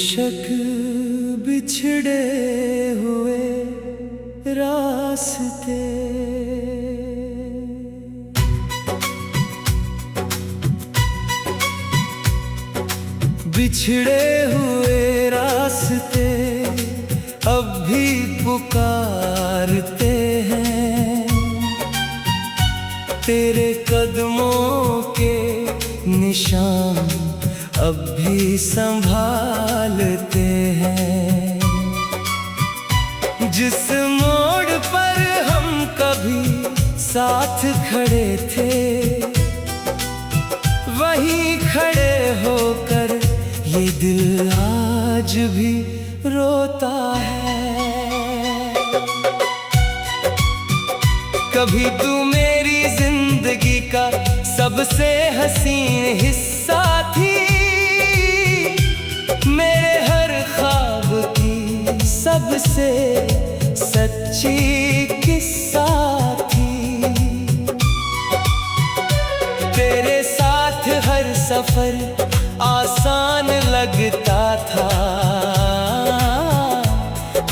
बेशक बिछड़े हुए रास्ते, बिछड़े हुए रास्ते अब भी पुकारते हैं। तेरे कदमों के निशान अब भी संभालते हैं। जिस मोड़ पर हम कभी साथ खड़े थे, वहीं खड़े होकर ये दिल आज भी रोता है। कभी तू मेरी जिंदगी का सबसे हसीन हिस्सा थी, मेरे हर ख्वाब की सबसे सच्ची किस्सा थी। तेरे साथ हर सफर आसान लगता था,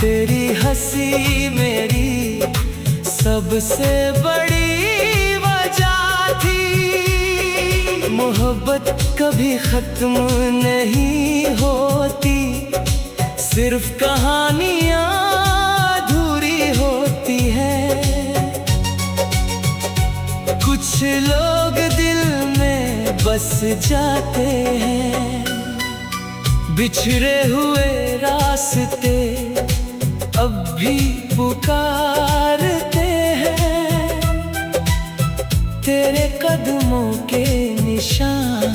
तेरी हंसी मेरी सबसे बड़ी वजह थी। मोहब्बत कभी खत्म नहीं होती, सिर्फ कहानियां अधूरी होती हैं। कुछ लोग दिल में बस जाते हैं, बिछड़े हुए रास्ते अब भी पुकारते हैं। तेरे कदमों के निशान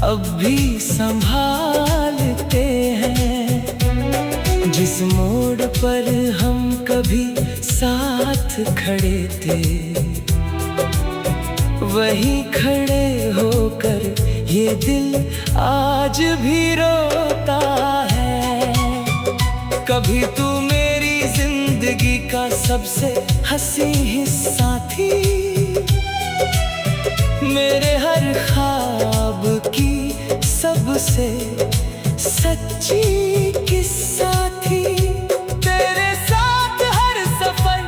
अब भी संभालते हैं। जिस मोड़ पर हम कभी साथ खड़े थे, वहीं खड़े होकर ये दिल आज भी रोता है। कभी तू मेरी जिंदगी का सबसे हंसी हिस्सा थी, मेरे हर ख्वाब की सबसे सच्ची किस्सा थी। तेरे साथ हर सफर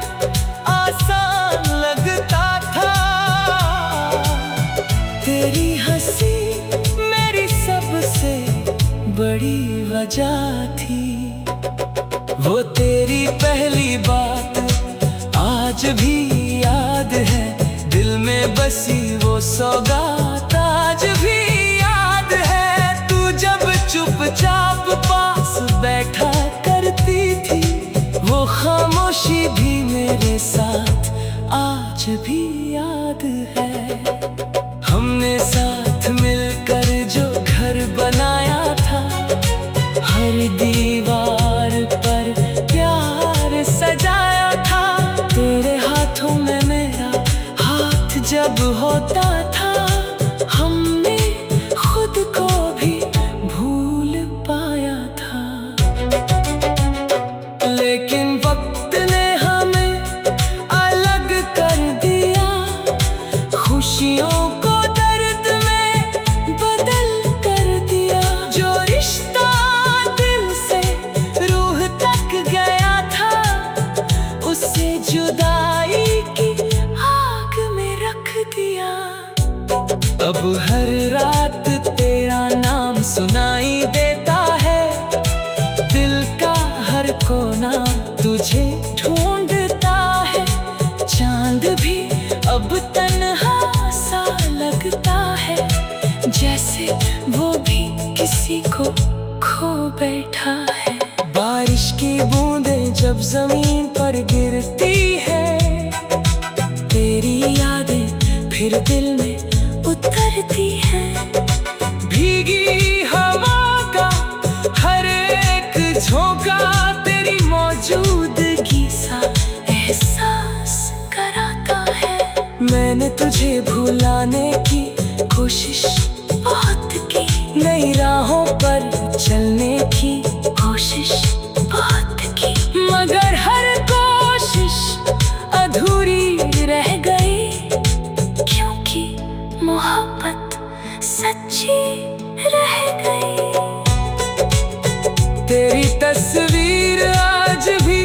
आसान लगता था, तेरी हंसी मेरी सबसे बड़ी वजह थी। वो तेरी पहली बात आज भी याद है, दिल में बसी वो सौगात आज भी याद है। तू जब चुपचाप पास बैठा करती थी, वो खामोशी भी मेरे साथ आज भी याद है। हमने साथ मिलकर जो घर बनाया था, हर दीवार पर प्यार सजाया था। तेरे हाथों में मेरा हाथ जब होता था, हमने खुद को भी भूल पाया था। लेकिन वक्त ने हमें अलग कर दिया, खुशियों को दर्द में बदल कर दिया। जो रिश्ता दिल से रूह तक गया था, उसे जुदाई की आग में रख दिया। अब हर रात तेरा नाम सुनाई देता है, दिल का हर कोना तुझे ढूंढता है। चांद भी अब तन्हा सा लगता है, जैसे वो भी किसी को खो बैठा है। बारिश की बूंदें जब जमीन पर गिरती है, तेरी यादें फिर दिल में उतरती हैं। भीगी हवा का हर एक झोंका तेरी मौजूदगी सा एहसास कराता है। मैंने तुझे भुलाने की कोशिश बहुत की, नई राहों पर चलने की कोशिश बहुत की, मगर हर कोशिश अधूरी रह गई, क्योंकि मोहब्बत सच्ची रह गई। तस्वीर आज भी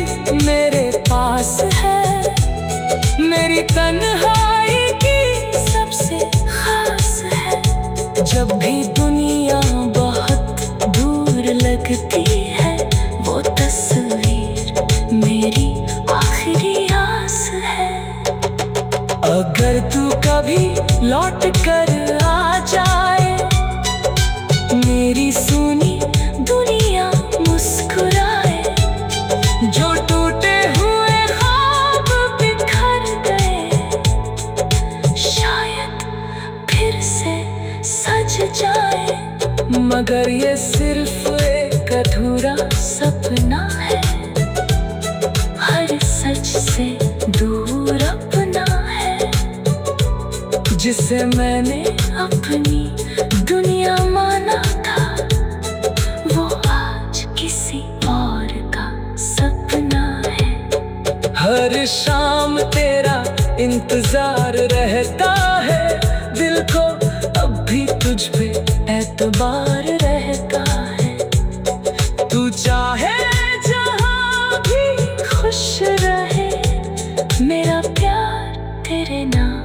मेरे पास है, मेरी तन्हाई की सबसे खास है। जब भी दुनिया बहुत दूर लगती है, वो तस्वीर मेरी आखिरी आस है। अगर तू कभी लौट कर आ जाए, मेरी सुनी दुनिया मुस्कुराए, जो टूटे हुए ख्वाब बिखर गए, शायद फिर से सज जाए। मगर ये सिर्फ एक अधूरा सपना है, हर सच से दूर अपना है, जिसे मैंने अपनी दुनिया माना था, वो आज किसी और का सपना है। हर शाम तेरा इंतजार रहता है, दिल को अब भी तुझ पे एतबार रहता है। तू चाहे जहाँ भी खुश रहे, मेरा प्यार तेरे नाम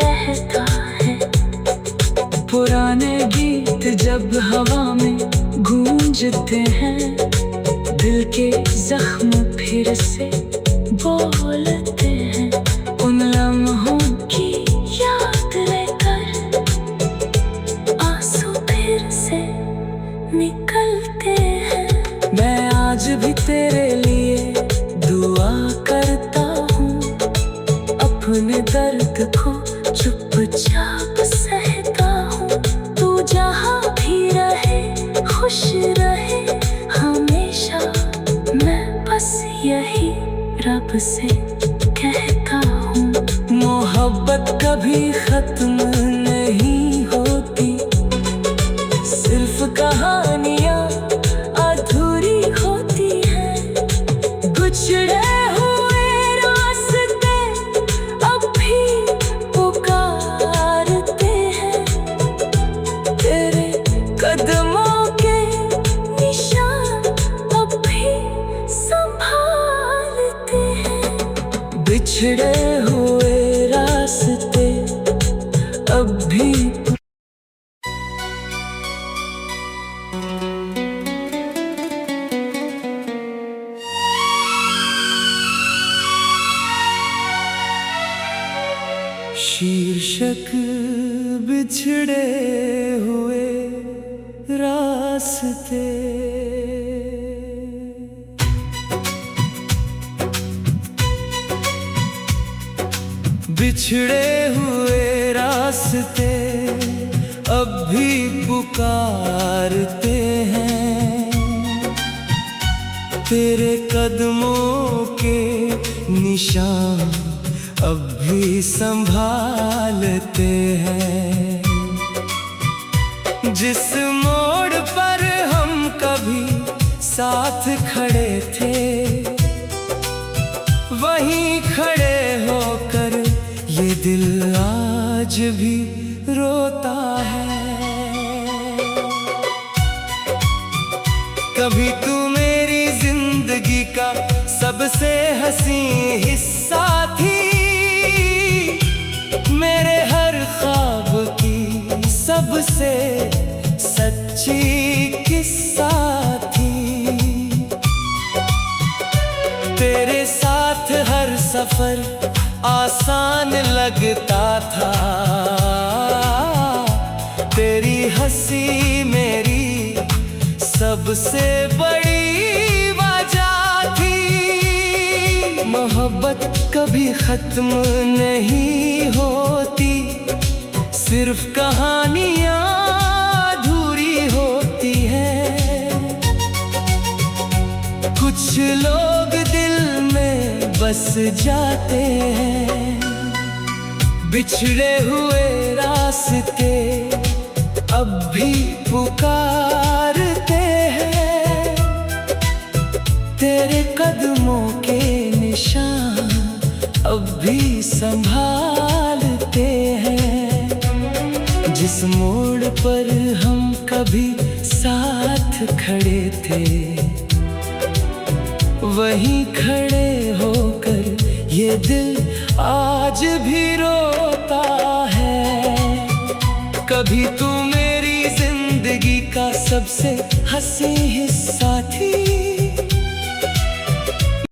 रहता है। पुराने गीत जब हवा में गूंजते हैं, दिल के जख्म फिर से बोलते हैं। उन लम्हों की याद लेकर आंसू फिर से निकलते हैं। मैं आज भी तेरे लिए दुआ करता हूँ, अपने दर्द को चुपचाप सहता हूँ। तू जहाँ भी रहे, खुश रहे हमेशा, मैं बस यही रब से कहता हूँ। मोहब्बत कभी खत्म नहीं होती, सिर्फ कहानियाँ अधूरी होती हैं। गुजरे हुए रास्ते अब भी पुकारते हैं, तेरे कदमों के निशान अब भी संभालते हैं। बिछड़े हुए रास्ते अब भी शीर्षक बिछड़े हुए रास्ते। बिछड़े हुए रास्ते अब भी पुकारते हैं, तेरे कदमों के निशान अब भी संभालते हैं। जिस मोड़ पर हम कभी साथ खड़े थे, वहीं खड़े होकर ये दिल आज भी रोता है। कभी तू मेरी जिंदगी का सबसे हंसी हिस्सा थी, मेरे हर ख्वाब की सबसे सच्ची किस्सा थी। तेरे साथ हर सफर आसान लगता था, तेरी हंसी मेरी सबसे बड़ी वजह थी। मोहब्बत कभी खत्म नहीं होती, सिर्फ कहानियाँ अधूरी होती हैं। कुछ लोग दिल में बस जाते हैं, बिछड़े हुए रास्ते अब भी पुकारते हैं, तेरे कदमों के निशान अब भी संभालते हैं। जिस मोड़ पर हम कभी साथ खड़े थे, वहीं खड़े होकर ये दिल आज भी रोता है। कभी तू मेरी जिंदगी का सबसे हंसी हिस्सा थी,